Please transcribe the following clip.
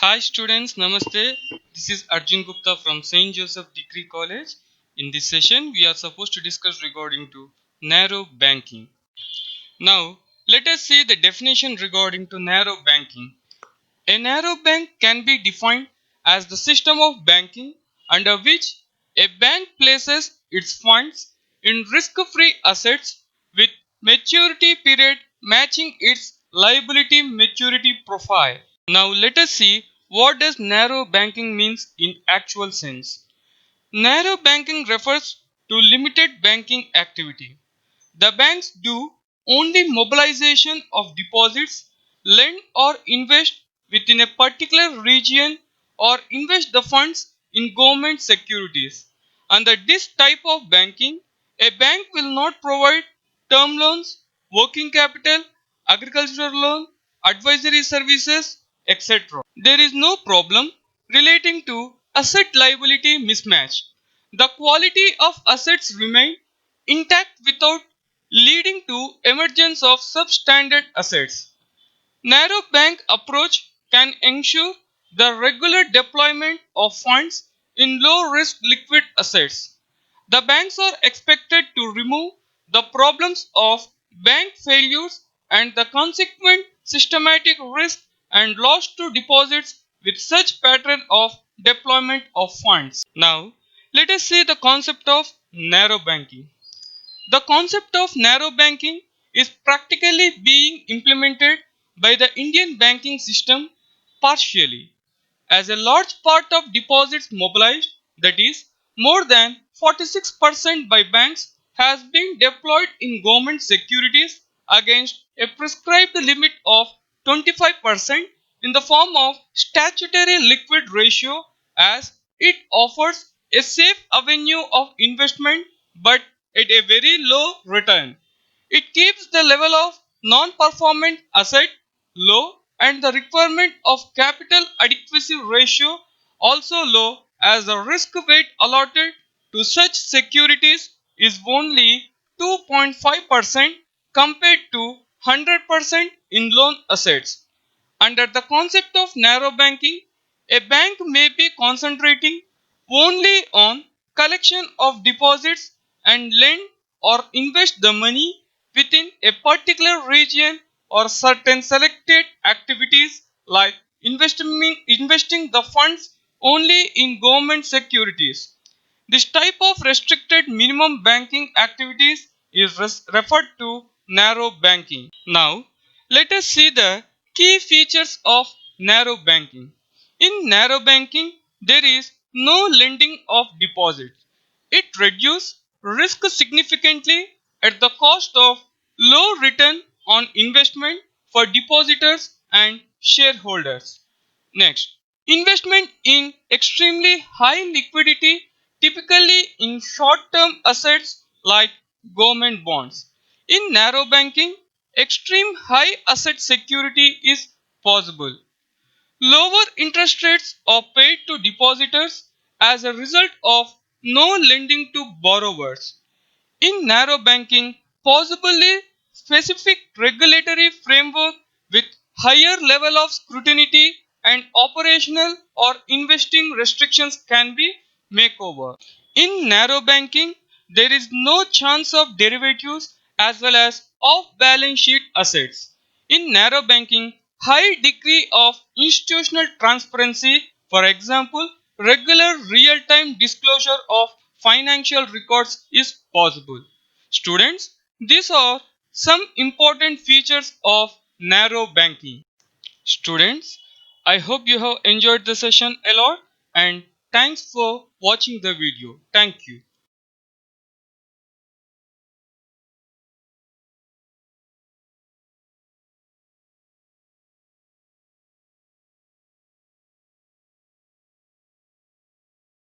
Hi students, Namaste. This is Arjun Gupta from St. Joseph Degree College. In this session, we are supposed to discuss regarding to narrow banking. Now, let us see the definition regarding to narrow banking. A narrow bank can be defined as the system of banking under which a bank places its funds in risk-free assets with maturity period matching its liability maturity profile. Now let us see what does narrow banking means in actual sense. Narrow banking refers to limited banking activity. The banks do only mobilization of deposits, lend or invest within a particular region or invest the funds in government securities. Under this type of banking, a bank will not provide term loans, working capital, agricultural loan, advisory services, etc. There is no problem relating to asset liability mismatch. The quality of assets remain intact without leading to emergence of substandard assets. Narrow bank approach can ensure the regular deployment of funds in low risk liquid assets. The banks are expected to remove the problems of bank failures and the consequent systematic risk and loss to deposits with such pattern of deployment of funds. Now, let us see the concept of narrow banking. The concept of narrow banking is practically being implemented by the Indian banking system partially, as a large part of deposits mobilized, that is, more than 46% by banks, has been deployed in government securities against a prescribed limit of 25% in the form of statutory liquid ratio, as it offers a safe avenue of investment but at a very low return. It keeps the level of non-performing asset low and the requirement of capital adequacy ratio also low, as the risk weight allotted to such securities is only 2.5% compared to 100% in loan assets. Under the concept of narrow banking, a bank may be concentrating only on collection of deposits and lend or invest the money within a particular region or certain selected activities like investing the funds only in government securities. This type of restricted minimum banking activities is referred to narrow banking. Now, let us see the key features of narrow banking. In narrow banking, there is no lending of deposits. It reduces risk significantly at the cost of low return on investment for depositors and shareholders. Next, investment in extremely high liquidity, typically in short-term assets like government bonds. In narrow banking, extreme high asset security is possible. Lower interest rates are paid to depositors as a result of no lending to borrowers. In narrow banking, possibly specific regulatory framework with higher level of scrutiny and operational or investing restrictions can be makeover. In narrow banking, there is no chance of derivatives as well as off-balance sheet assets. In narrow banking, high degree of institutional transparency, for example, regular real-time disclosure of financial records is possible. Students, these are some important features of narrow banking. Students, I hope you have enjoyed the session a lot and thanks for watching the video. Thank you.